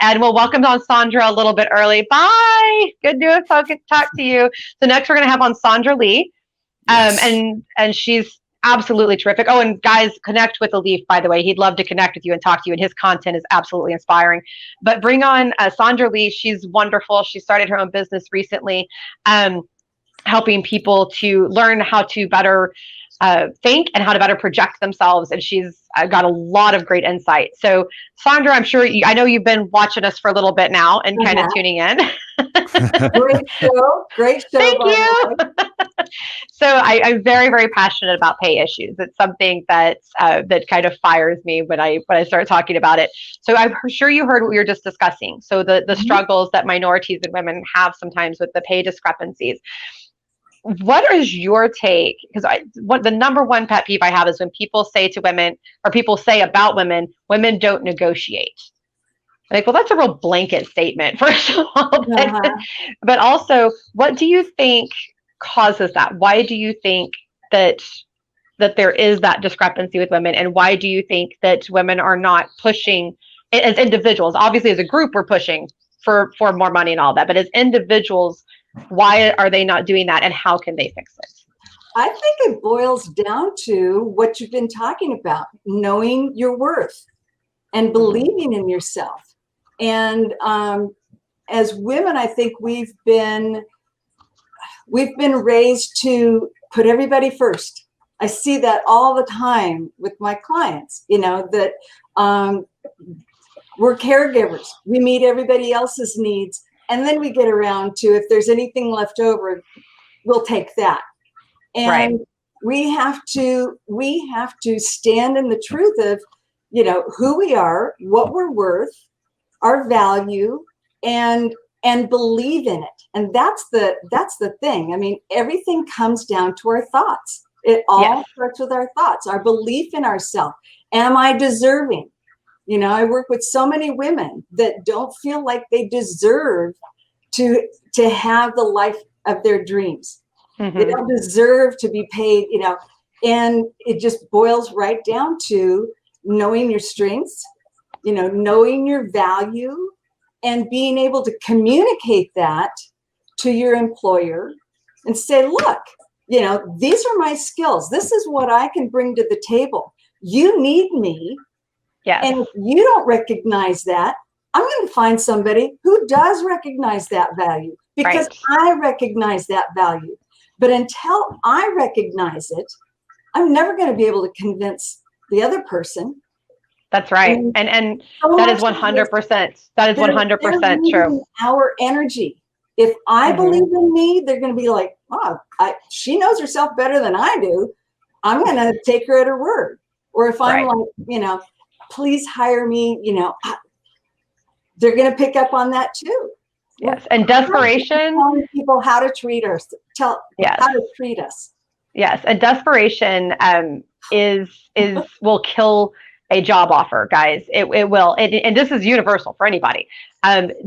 And we'll welcome on Sondra a little bit early. Bye. Good to talk to you. So next we're going to have on Sondra Lee. Yes. And she's absolutely terrific. Oh, and guys, connect with Leaf, by the way. He'd love to connect with you and talk to you, and his content is absolutely inspiring. But bring on Sondra Lee. She's wonderful. She started her own business recently, helping people to learn how to better think and how to better project themselves. And she's got a lot of great insight. So, Sondra, I know you've been watching us for a little bit now and kind of tuning in. Great show. Great show. Thank you. So I'm very, very passionate about pay issues. It's something that kind of fires me when I start talking about it. So I'm sure you heard what we were just discussing. So the struggles that minorities and women have sometimes with the pay discrepancies. What is your take? Because the number one pet peeve I have is when people say to women, or people say about women don't negotiate. Like, well, that's a real blanket statement, first of all. But also, what do you think causes that? Why do you think that there is that discrepancy with women, and why do you think that women are not pushing as individuals? Obviously, as a group, we're pushing for more money and all that, but as individuals, why are they not doing that, and how can they fix it? I think it boils down to what you've been talking about, knowing your worth and believing in yourself. And as women, I think we've been raised to put everybody first. I see that all the time with my clients, that we're caregivers. We meet everybody else's needs. And then we get around to, if there's anything left over, we'll take that. And we have to stand in the truth of, who we are, what we're worth, our value, and believe in it. And that's the thing. I mean, everything comes down to our thoughts. It all starts with our thoughts, our belief in ourselves. Am I deserving? I work with so many women that don't feel like they deserve to have the life of their dreams. They don't deserve to be paid, and it just boils right down to knowing your strengths, knowing your value, and being able to communicate that to your employer and say, look, these are my skills. This is what I can bring to the table. You need me. Yes. And if you don't recognize that, I'm going to find somebody who does recognize that value, because I recognize that value. But until I recognize it, I'm never going to be able to convince the other person. That's right. And that is 100%. That is 100% true. Our energy. If I believe in me, they're going to be like, oh, she knows herself better than I do. I'm going to take her at her word. Or if I'm like, please hire me, they're going to pick up on that too. Yes. And desperation. Telling people how to treat us, how to treat us. Yes. And desperation will kill a job offer, guys. It will. And this is universal for anybody.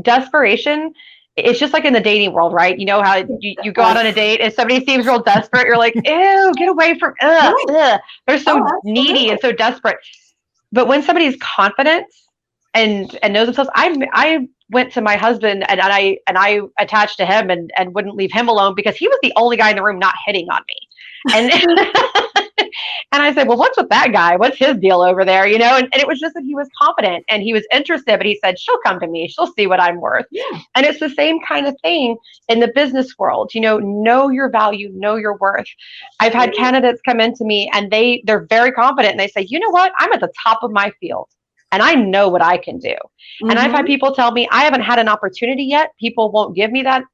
Desperation, it's just like in the dating world, right? You know how you go out on a date and somebody seems real desperate. You're like, ew, get away from, They're so needy and so desperate. But when somebody's confident and knows themselves, I went to my husband and I attached to him and wouldn't leave him alone because he was the only guy in the room not hitting on me. And and I said, well, what's with that guy? What's his deal over there? And it was just that he was confident and he was interested, but he said, she'll come to me. She'll see what I'm worth. Yeah. And it's the same kind of thing in the business world. Know your value, know your worth. I've had candidates come into me and they're very confident and they say, you know what? I'm at the top of my field and I know what I can do. And I've had people tell me, I haven't had an opportunity yet. People won't give me that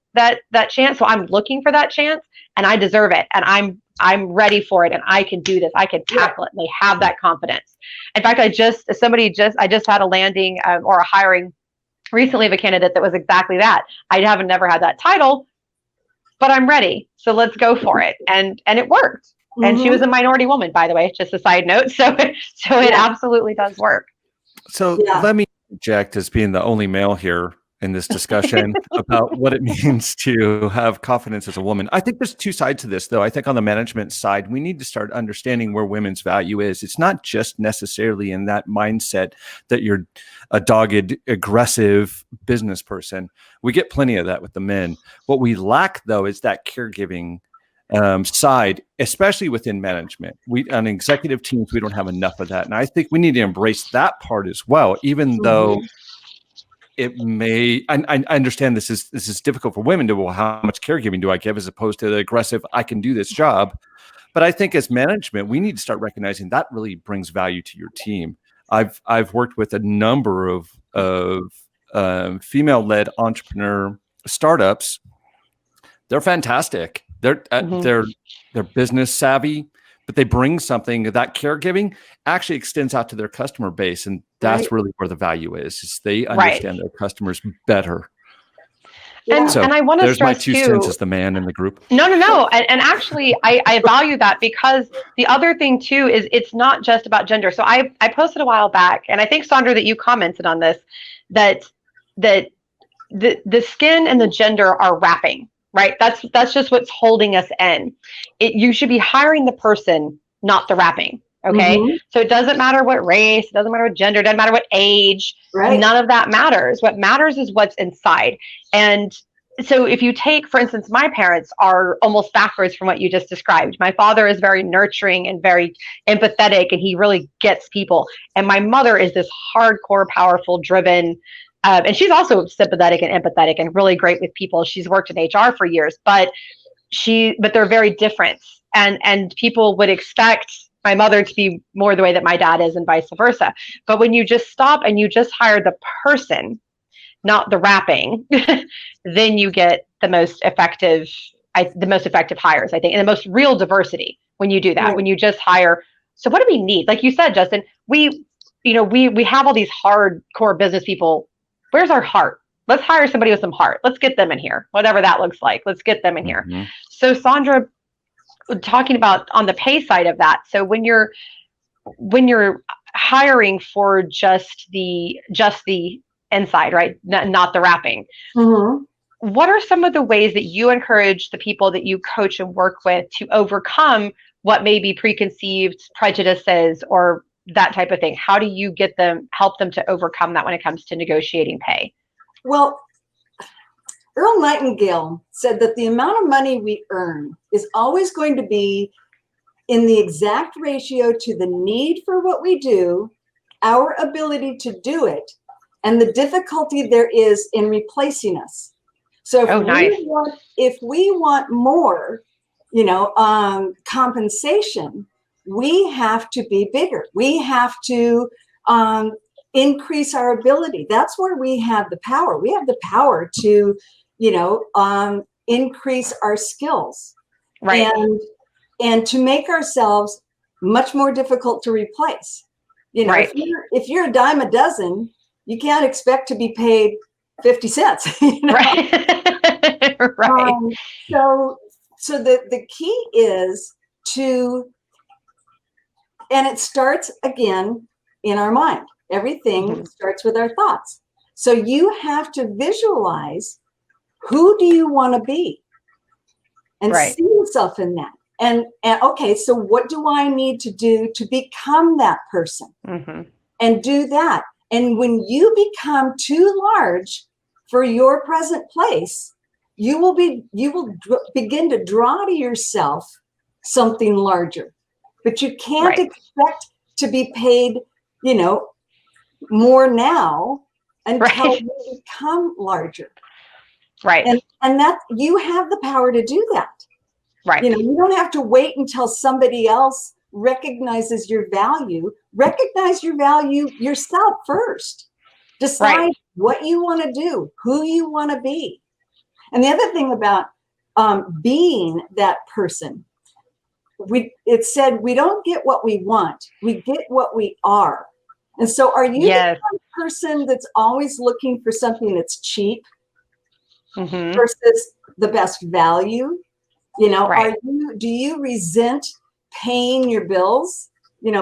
chance. So I'm looking for that chance and I deserve it. And I'm ready for it and I can do this. I can tackle it. And they have that confidence. In fact, I just had a landing or a hiring recently of a candidate that was exactly that. I haven't never had that title, but I'm ready. So let's go for it. And it worked. And she was a minority woman, by the way, just a side note. So it absolutely does work. So let me interject as being the only male here. in this discussion about what it means to have confidence as a woman. I think there's two sides to this, though. I think on the management side, we need to start understanding where women's value is. It's not just necessarily in that mindset that you're a dogged, aggressive business person. We get plenty of that with the men. What we lack, though, is that caregiving side, especially within management. On executive teams, we don't have enough of that. And I think we need to embrace that part as well, even though it may, I understand this is difficult for women to, well, how much caregiving do I give as opposed to the aggressive, I can do this job. But I think as management, we need to start recognizing that really brings value to your team. I've worked with a number of female-led entrepreneur startups. They're fantastic. They're business savvy, but they bring something that caregiving actually extends out to their customer base. And that's really where the value is they understand their customers better. And I want to stress there's my 2 cents as the man in the group. No. And actually, I value that, because the other thing too is it's not just about gender. So I posted a while back, and I think, Sondra, that you commented on this, that the skin and the gender are wrapping, right? That's just what's holding us in. You should be hiring the person, not the wrapping. Okay. So it doesn't matter what race, it doesn't matter what gender, it doesn't matter what age, none of that matters. What matters is what's inside. And so if you take, for instance, my parents are almost backwards from what you just described. My father is very nurturing and very empathetic, and he really gets people. And my mother is this hardcore, powerful, driven, and she's also sympathetic and empathetic and really great with people. She's worked in HR for years, but they're very different. And people would expect my mother to be more the way that my dad is, and vice versa. But when you just stop and you just hire the person, not the wrapping, then you get the most effective hires, I think, and the most real diversity when you do that. When you just hire. So what do we need? Like you said, Justin, we have all these hardcore business people. Where's our heart? Let's hire somebody with some heart. Let's get them in here, whatever that looks like. Let's get them in here. So Sondra, talking about on the pay side of that. So when you're hiring for just the inside, right? Not the wrapping. What are some of the ways that you encourage the people that you coach and work with to overcome what may be preconceived prejudices or that type of thing? How do you help them to overcome that when it comes to negotiating pay? Well, Earl Nightingale said that the amount of money we earn is always going to be in the exact ratio to the need for what we do, our ability to do it, and the difficulty there is in replacing us. So if we want more, compensation, we have to be bigger. We have to increase our ability. That's where we have the power. We have the power to increase our skills, and to make ourselves much more difficult to replace. If you're a dime a dozen, you can't expect to be paid 50 cents. So the key is and it starts again in our mind. Everything starts with our thoughts. So you have to visualize, who do you want to be? And see yourself in that. And okay, so what do I need to do to become that person? And do that. And when you become too large for your present place, you will begin to draw to yourself something larger. But you can't expect to be paid, more now until you become larger. And that you have the power to do that. You don't have to wait until somebody else recognizes your value. Recognize your value yourself first. Decide what you want to do, who you want to be. And the other thing about being that person, it said we don't get what we want, we get what we are. And so are you the kind of person that's always looking for something that's cheap versus the best value? Do you resent paying your bills,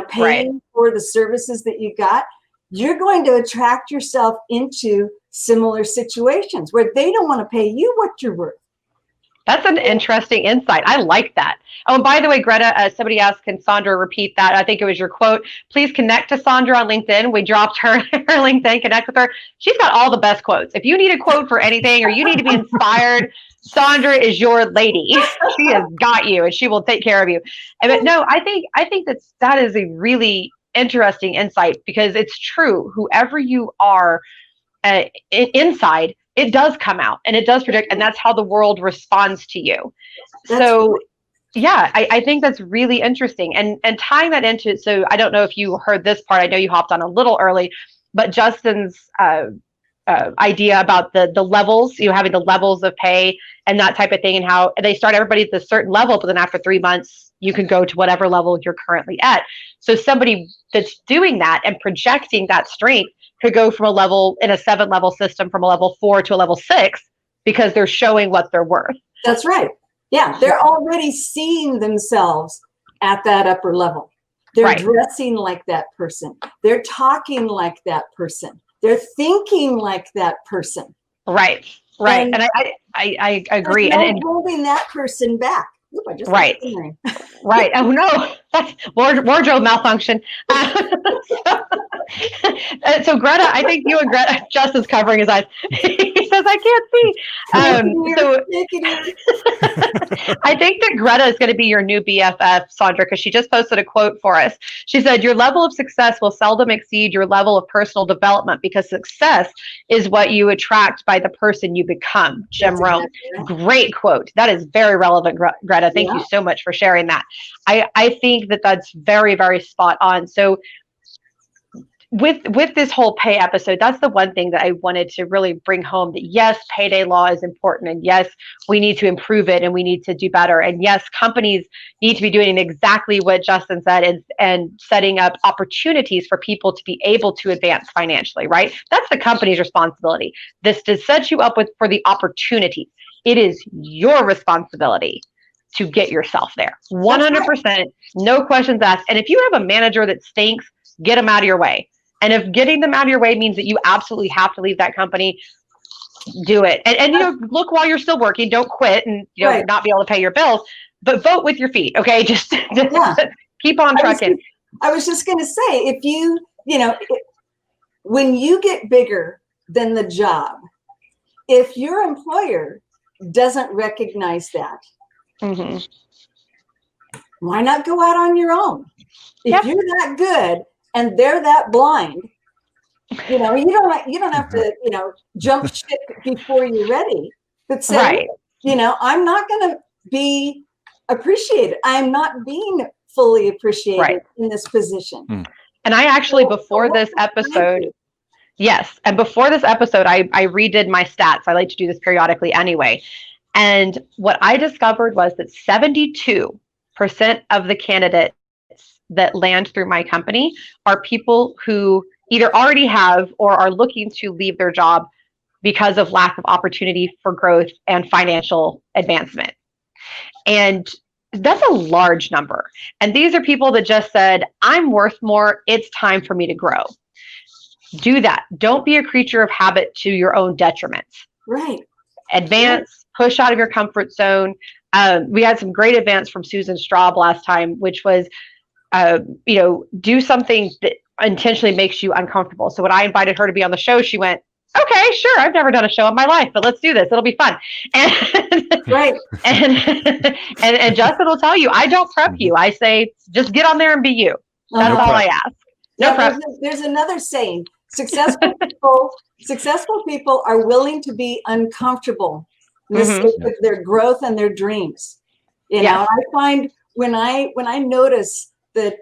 paying for the services that you got? You're going to attract yourself into similar situations where they don't want to pay you what you're worth. That's an interesting insight. I like that. Oh, and by the way, Greta, somebody asked, can Sondra repeat that? I think it was your quote. Please connect to Sondra on LinkedIn. We dropped her LinkedIn. Connect with her. She's got all the best quotes. If you need a quote for anything or you need to be inspired, Sondra is your lady. She has got you, and she will take care of you. But no, I think that is a really interesting insight, because it's true. Whoever you are inside, it does come out and it does predict, and that's how the world responds to you. Yeah, I think that's really interesting. And tying that into, so I don't know if you heard this part, I know you hopped on a little early, but Justin's idea about the levels, having the levels of pay and that type of thing, and how they start everybody at a certain level, but then after 3 months, you can go to whatever level you're currently at. So somebody that's doing that and projecting that strength could go from a level in a 7-level system from a level 4 to a level 6, because they're showing what they're worth. That's right. Yeah. They're already seeing themselves at that upper level. They're dressing like that person. They're talking like that person. They're thinking like that person. Right. And I agree. And holding that person back. Oop, I just right. Oh no, that's wardrobe malfunction. So Greta, I think you and Greta, Justin's covering his eyes. He says, I can't see. I think that Greta is going to be your new BFF, Sondra, because she just posted a quote for us. She said, your level of success will seldom exceed your level of personal development, because success is what you attract by the person you become. Jim Rome. Exactly. Great quote. That is very relevant, Greta. Thank you so much for sharing that. I think that that's very, very spot on. So with this whole pay episode, that's the one thing that I wanted to really bring home, that yes, payday law is important, and yes, we need to improve it and we need to do better. And yes, companies need to be doing exactly what Justin said, and setting up opportunities for people to be able to advance financially, right? That's the company's responsibility. This to set you up for the opportunities. It is your responsibility to get yourself there. 100%, no questions asked. And if you have a manager that stinks, get them out of your way. And if getting them out of your way means that you absolutely have to leave that company, do it. And look while you're still working. Don't quit and not be able to pay your bills, but vote with your feet. Okay, just keep on trucking. I was just going to say, if when you get bigger than the job, if your employer doesn't recognize that, why not go out on your own? If you're that good and they're that blind, you don't have to, jump ship before you're ready. But say, I'm not going to be appreciated. I'm not being fully appreciated in this position. And I actually, before this episode, and before this episode, I redid my stats. I like to do this periodically anyway. And what I discovered was that 72% of the candidates that land through my company are people who either already have or are looking to leave their job because of lack of opportunity for growth and financial advancement. And that's a large number. And these are people that just said, I'm worth more. It's time for me to grow. Do that. Don't be a creature of habit to your own detriment. Right. Advance, push out of your comfort zone. We had some great advance from Susan Straub last time, which was, do something that intentionally makes you uncomfortable. So when I invited her to be on the show, she went, okay, sure. I've never done a show in my life, but let's do this. It'll be fun. And Justin will tell you, I don't prep you. I say, just get on there and be you. That's all I ask. No prep. There's another saying. Successful people are willing to be uncomfortable in the sake of their growth and their dreams. I find when I notice that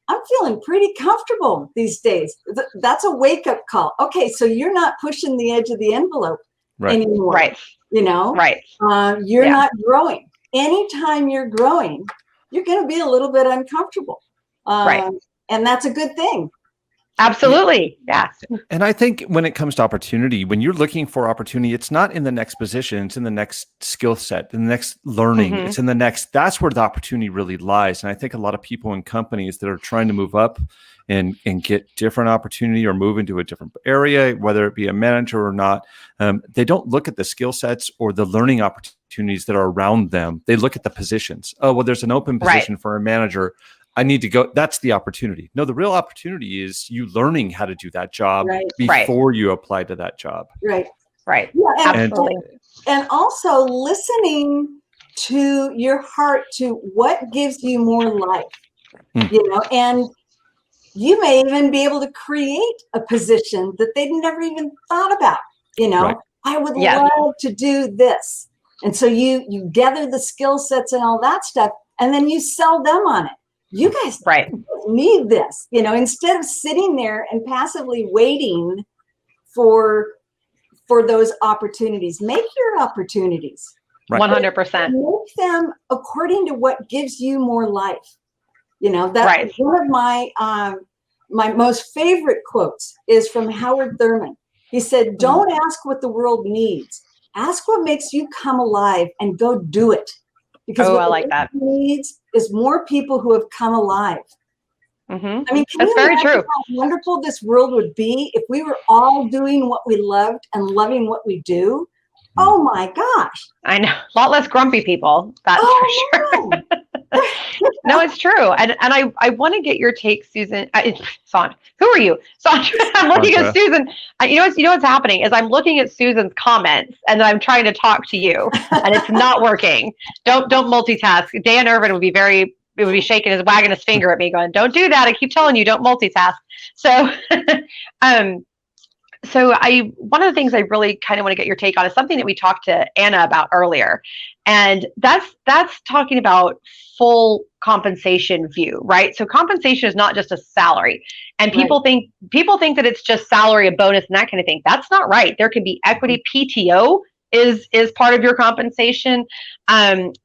I'm feeling pretty comfortable these days. That's a wake-up call. Okay, so you're not pushing the edge of the envelope anymore. Right. You're not growing. Anytime you're growing, you're going to be a little bit uncomfortable. And that's a good thing. Absolutely. Yeah. And I think when it comes to opportunity, when you're looking for opportunity, it's not in the next position, it's in the next skill set, in the next learning, it's in the next, that's where the opportunity really lies. And I think a lot of people in companies that are trying to move up and get different opportunity or move into a different area, whether it be a manager or not. They don't look at the skill sets or the learning opportunities that are around them. They look at the positions. Oh, well, there's an open position for a manager. I need to go. That's the opportunity. No, the real opportunity is you learning how to do that job before you apply to that job. Right. Yeah, absolutely. And also listening to your heart, to what gives you more life, and you may even be able to create a position that they'd never even thought about. I would love to do this. And so you gather the skill sets and all that stuff, and then you sell them on it. You guys need this, instead of sitting there and passively waiting for those opportunities. Make your opportunities. 100%. Make them according to what gives you more life. That's one of my my most favorite quotes is from Howard Thurman. He said, "Don't ask what the world needs. Ask what makes you come alive and go do it." Because what I like that. Needs is more people who have come alive. Mm-hmm. I mean, that's very true. How wonderful this world would be if we were all doing what we loved and loving what we do. Oh my gosh! I know, a lot less grumpy people. That's for sure. No, it's true, and I want to get your take, Susan. Sondra, who are you, Sondra? I'm looking at Susan. You know what's happening is I'm looking at Susan's comments, and then I'm trying to talk to you, and it's not working. Don't multitask. Dan Irvin would be shaking wagging his finger at me, going, "Don't do that. I keep telling you, don't multitask." So, So one of the things I really kind of want to get your take on is something that we talked to Anna about earlier. And that's talking about full compensation view, right? So compensation is not just a salary. And people think that it's just salary, a bonus, and that kind of thing. That's not right. There can be equity. PTO is part of your compensation.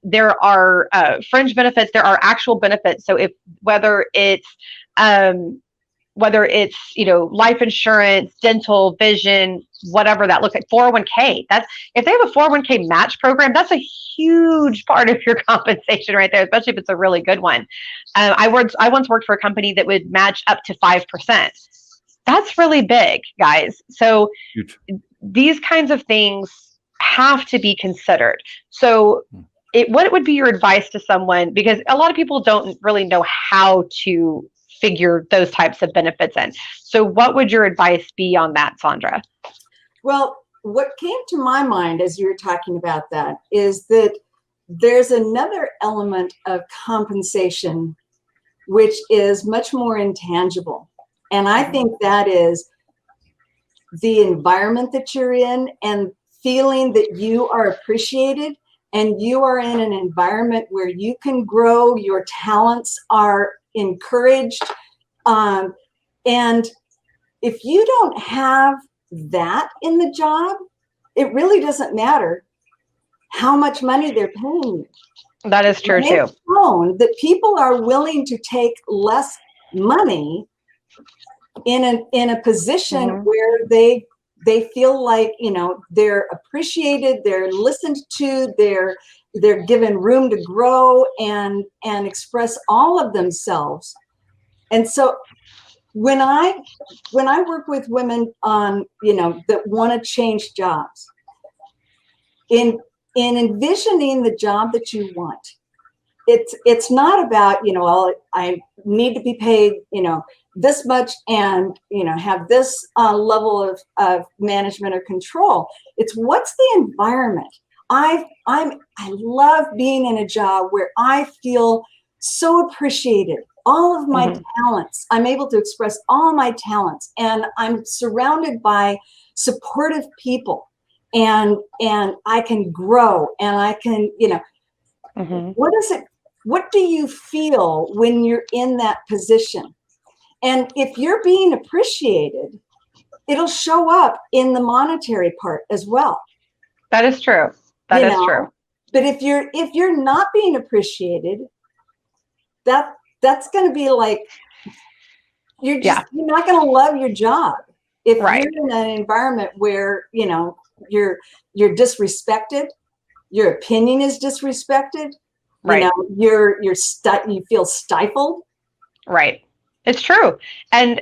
There are fringe benefits. There are actual benefits. So whether it's life insurance, dental, vision, whatever that looks like, 401k. If they have a 401k match program, that's a huge part of your compensation right there, especially if it's a really good one. I once worked for a company that would match up to 5%. That's really big, guys. So these kinds of things have to be considered. So what would be your advice to someone? Because a lot of people don't really know how to figure those types of benefits in. So what would your advice be on that, Sondra? Well, what came to my mind as you were talking about that is that there's another element of compensation which is much more intangible. And I think that is the environment that you're in and feeling that you are appreciated and you are in an environment where you can grow, your talents are encouraged. And if you don't have that in the job, it really doesn't matter how much money they're paying you. That is true too. It's shown that people are willing to take less money in a position where they feel like, they're appreciated, they're listened to, they're given room to grow and express all of themselves. And so when I work with women on, that want to change jobs, in envisioning the job that you want, it's not about, I need to be paid, this much and, have this level of management or control. It's what's the environment. I love being in a job where I feel so appreciated. All of my talents, I'm able to express all my talents, and I'm surrounded by supportive people, and I can grow, and I can, what do you feel when you're in that position? And if you're being appreciated, it'll show up in the monetary part as well. That is true. That is true. But if you're not being appreciated, that's going to be like, you're not going to love your job. If you're in an environment where, you're disrespected, your opinion is disrespected, you feel stifled. Right. It's true. And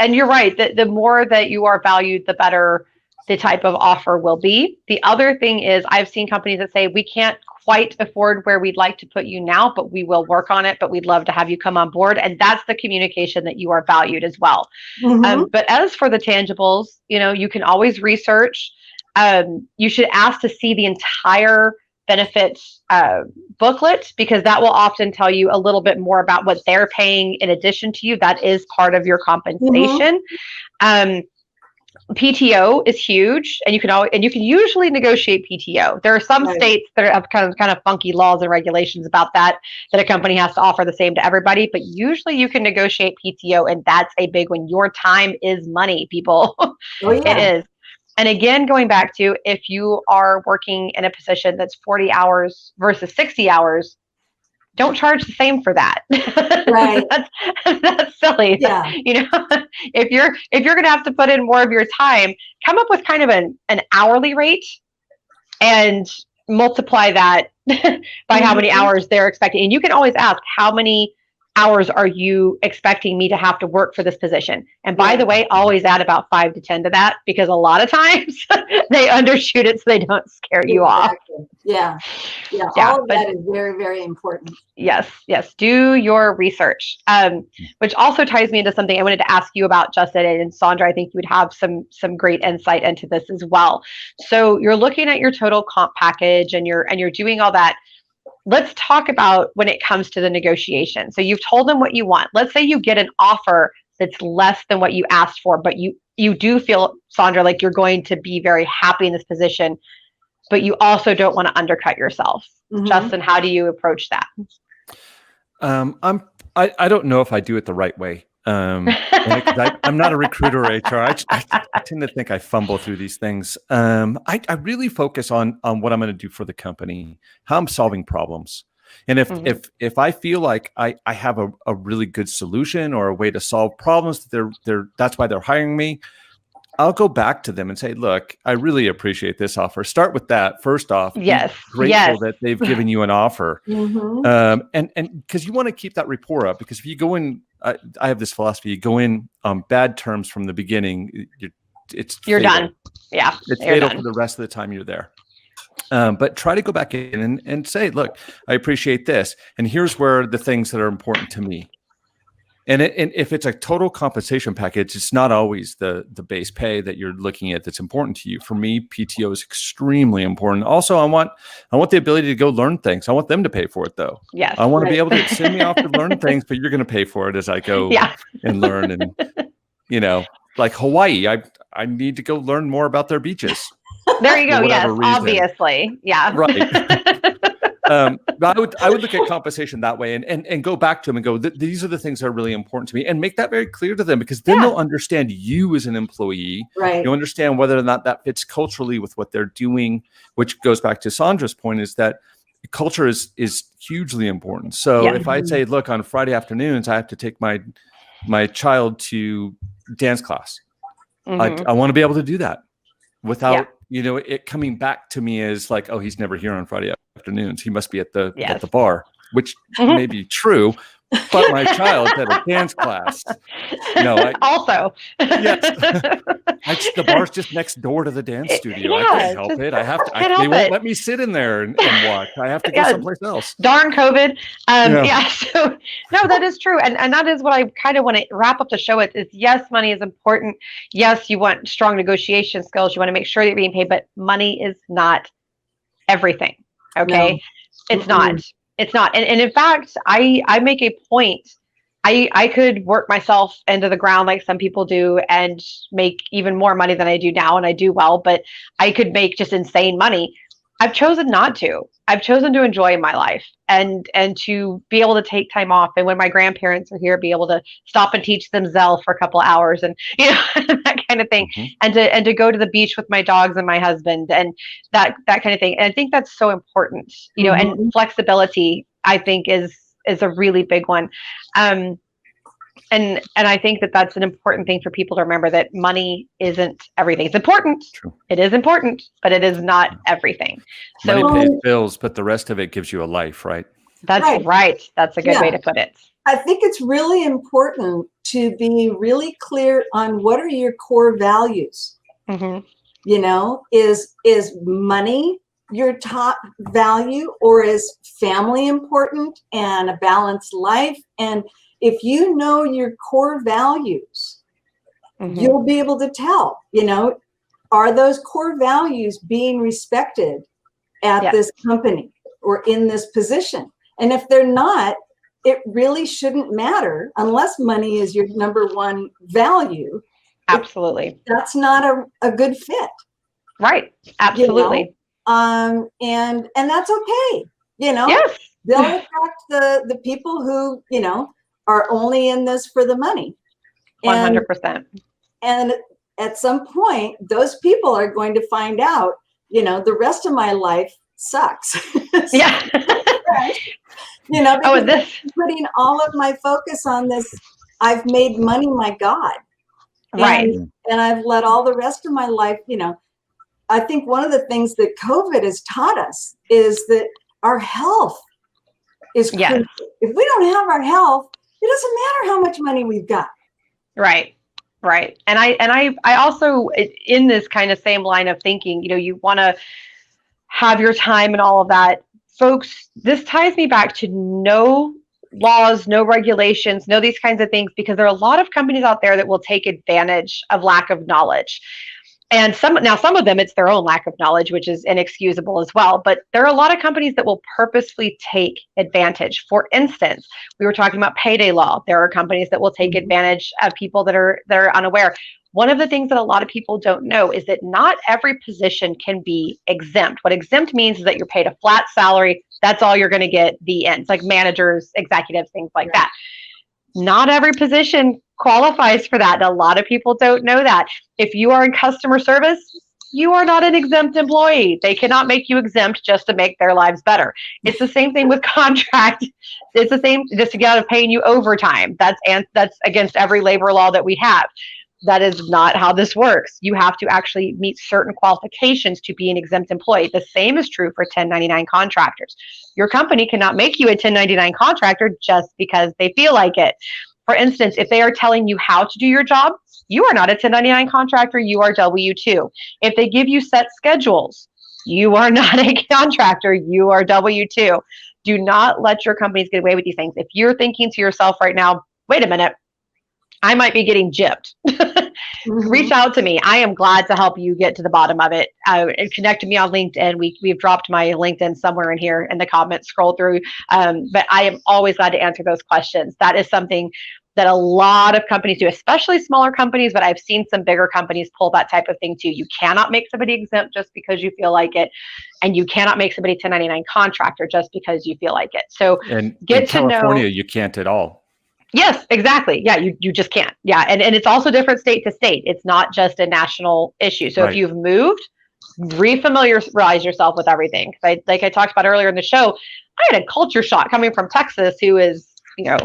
you're right that the more that you are valued, the better the type of offer will be. The other thing is I've seen companies that say we can't quite afford where we'd like to put you now, but we will work on it, but we'd love to have you come on board. And that's the communication that you are valued as well. But as for the tangibles, you can always research. You should ask to see the entire benefits booklet, because that will often tell you a little bit more about what they're paying in addition to you. That is part of your compensation. PTO is huge, and you can usually negotiate PTO. There are some states that have kind of funky laws and regulations about that a company has to offer the same to everybody, but usually you can negotiate PTO, and that's a big one. Your time is money, people. It is. And again, going back to, if you are working in a position that's 40 hours versus 60 hours, don't charge the same for that. Right. That's silly. Yeah. If you're going to have to put in more of your time, come up with kind of an hourly rate and multiply that by how many hours they're expecting. And you can always ask, how many hours are you expecting me to have to work for this position? And by the way, always add about 5 to 10 to that, because a lot of times they undershoot it so they don't scare you off. Yeah. All of that is very, very important. Yes. Do your research, which also ties me into something I wanted to ask you about, Justin, and Sondra. I think you would have some great insight into this as well. So you're looking at your total comp package, and you're doing all that. Let's talk about when it comes to the negotiation. So you've told them what you want. Let's say you get an offer that's less than what you asked for, but you do feel, Sondra, like you're going to be very happy in this position, but you also don't want to undercut yourself. Justin, how do you approach that? I don't know if I do it the right way. I'm not a recruiter or HR. I tend to think I fumble through these things. I really focus on what I'm going to do for the company, how I'm solving problems. And if I feel like I have a really good solution or a way to solve problems, that's why they're hiring me, I'll go back to them and say, look, I really appreciate this offer. Start with that first off. Yes. Grateful that they've given you an offer. And because you want to keep that rapport up, because if you go in, I have this philosophy, you go in on bad terms from the beginning, you're done. Yeah. It's fatal for the rest of the time you're there. But try to go back in and say, look, I appreciate this. And here's where the things that are important to me. And if it's a total compensation package, it's not always the base pay that you're looking at that's important to you. For me, PTO is extremely important. Also, I want the ability to go learn things. I want them to pay for it, though. Yes, I want to be able to send me off to learn things, but you're going to pay for it as I go and learn. And like Hawaii, I need to go learn more about their beaches. There you go. Yes, obviously. Yeah. Right. But I would look at compensation that way and go back to them and go, these are the things that are really important to me, and make that very clear to them, because then they'll understand you as an employee. Right. You'll understand whether or not that fits culturally with what they're doing, which goes back to Sondra's point, is that culture is hugely important. So if I say, look, on Friday afternoons, I have to take my child to dance class. I want to be able to do that without it coming back to me as like, oh, he's never here on Friday afternoons. He must be at the bar, which may be true, but my child's at a dance class. Also, the bar's just next door to the dance studio. I can't help it. I have to. They won't let me sit in there and watch. I have to go someplace else. Darn COVID. So no, that is true, and that is what I kind of want to wrap up the show with. Is yes, money is important. Yes, you want strong negotiation skills. You want to make sure that you're being paid, but money is not everything. Okay, it's not. It's not. And in fact, I make a point. I could work myself into the ground like some people do and make even more money than I do now, and I do well, but I could make just insane money. I've chosen not to. I've chosen to enjoy my life and to be able to take time off. And when my grandparents are here, be able to stop and teach them Zell for a couple of hours and that kind of thing. And to go to the beach with my dogs and my husband and that kind of thing. And I think that's so important, and flexibility, I think is a really big one. And I think that's an important thing for people to remember, that money isn't everything. It's important. True. It is important, but it is not everything. So money pays bills, but the rest of it gives you a life, right? That's right. That's a good way to put it. I think it's really important to be really clear on what are your core values. Mm-hmm. You know, is money your top value, or is family important and a balanced life? And if you know your core values, you'll be able to tell, you know, are those core values being respected at this company or in this position? And if they're not, it really shouldn't matter unless money is your number one value. Absolutely. That's not a good fit. Right. Absolutely. You know? And that's okay. You know, yes. They'll attract the people who, you know, are only in this for the money. 100%. And at some point, those people are going to find out, you know, the rest of my life sucks. Yeah. You know, and this putting all of my focus on this, I've made money my God. Right. And I've let all the rest of my life, you know, I think one of the things that COVID has taught us is that our health is crucial. If we don't have our health, it doesn't matter how much money we've got. Right. Right. And I also, in this kind of same line of thinking, you know, you want to have your time and all of that. Folks, this ties me back to no laws, no regulations, no these kinds of things, because there are a lot of companies out there that will take advantage of lack of knowledge. And some of them, it's their own lack of knowledge, which is inexcusable as well. But there are a lot of companies that will purposefully take advantage. For instance, we were talking about payday law. There are companies that will take advantage of people that are unaware. One of the things that a lot of people don't know is that not every position can be exempt. What exempt means is that you're paid a flat salary. That's all you're going to get, the end. It's like managers, executives, things like that. Not every position qualifies for that. And a lot of people don't know that. If you are in customer service, you are not an exempt employee. They cannot make you exempt just to make their lives better. It's the same thing with contract. It's the same just to get out of paying you overtime. That's against every labor law that we have. That is not how this works. You have to actually meet certain qualifications to be an exempt employee. The same is true for 1099 contractors. Your company cannot make you a 1099 contractor just because they feel like it. For instance, if they are telling you how to do your job, you are not a 1099 contractor, you are W-2. If they give you set schedules, you are not a contractor, you are W-2. Do not let your companies get away with these things. If you're thinking to yourself right now, wait a minute, I might be getting gypped. Reach out to me. I am glad to help you get to the bottom of it. Connect to me on LinkedIn. We've dropped my LinkedIn somewhere in here in the comments. Scroll through. But I am always glad to answer those questions. That is something that a lot of companies do, especially smaller companies, but I've seen some bigger companies pull that type of thing too. You cannot make somebody exempt just because you feel like it, and you cannot make somebody 1099 contractor just because you feel like it. So and get in to California, know. you can't at all. Yes, exactly. Yeah, you just can't. Yeah, and it's also different state to state. It's not just a national issue. So if you've moved, refamiliarize yourself with everything. Like I talked about earlier in the show, I had a culture shock coming from Texas, who is, you know,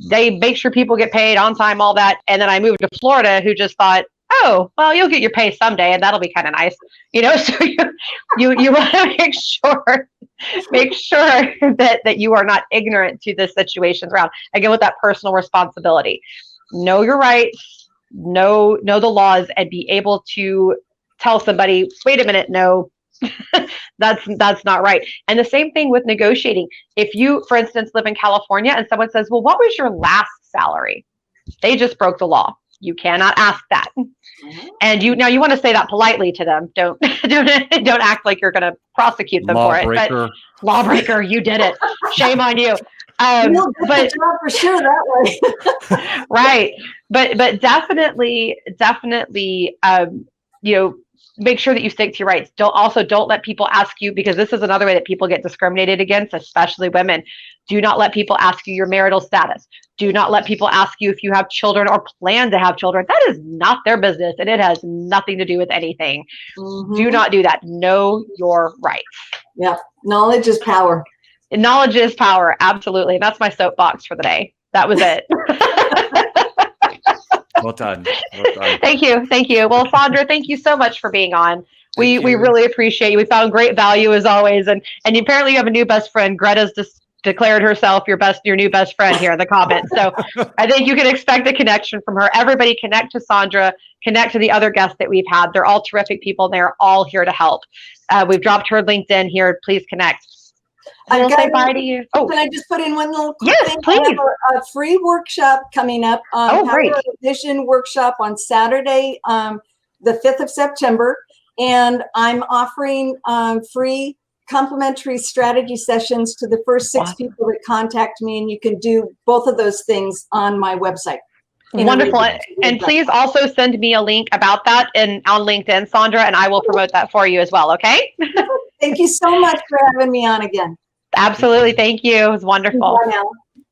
they make sure people get paid on time, all that. And then I moved to Florida, who just thought, oh, well, you'll get your pay someday, and that'll be kind of nice, you know. So you want to make sure that you are not ignorant to the situations around. Again, with that personal responsibility, know your rights, know the laws, and be able to tell somebody, wait a minute, no, that's not right. And the same thing with negotiating. If you, for instance, live in California and someone says, well, what was your last salary? They just broke the law. You cannot ask that. And you want to say that politely to them. Don't act like you're going to prosecute them for it. But lawbreaker, you did it. Shame on you. But for sure that way. Right. But definitely, you know, make sure that you stick to your rights. Don't let people ask you, because this is another way that people get discriminated against, especially women. Do not let people ask you your marital status. Do not let people ask you if you have children or plan to have children. That is not their business, and it has nothing to do with anything. Do not do that. Know your rights. Yeah. Knowledge is power. Knowledge is power. Absolutely. And that's my soapbox for the day. That was it. Well done. Well done. Thank you. Well, Sondra, thank you so much for being on. We really appreciate you. We found great value as always. And apparently you have a new best friend. Greta's just declared herself your new best friend here in the comments. So I think you can expect a connection from her. Everybody connect to Sondra, connect to the other guests that we've had. They're all terrific people. They're all here to help. We've dropped her LinkedIn here. Please connect. And we'll say bye to you. Oh, can I just put in one little quick yes, thing? please. I have a free workshop coming up. Great. Power of Vision workshop on Saturday, the 5th of September. And I'm offering free complimentary strategy sessions to the first 6 people that contact me. And you can do both of those things on my website. Wonderful. And please also send me a link about that on LinkedIn, Sondra, and I will promote that for you as well. Okay. Thank you so much for having me on again. Absolutely. Thank you. It was wonderful. Bye now.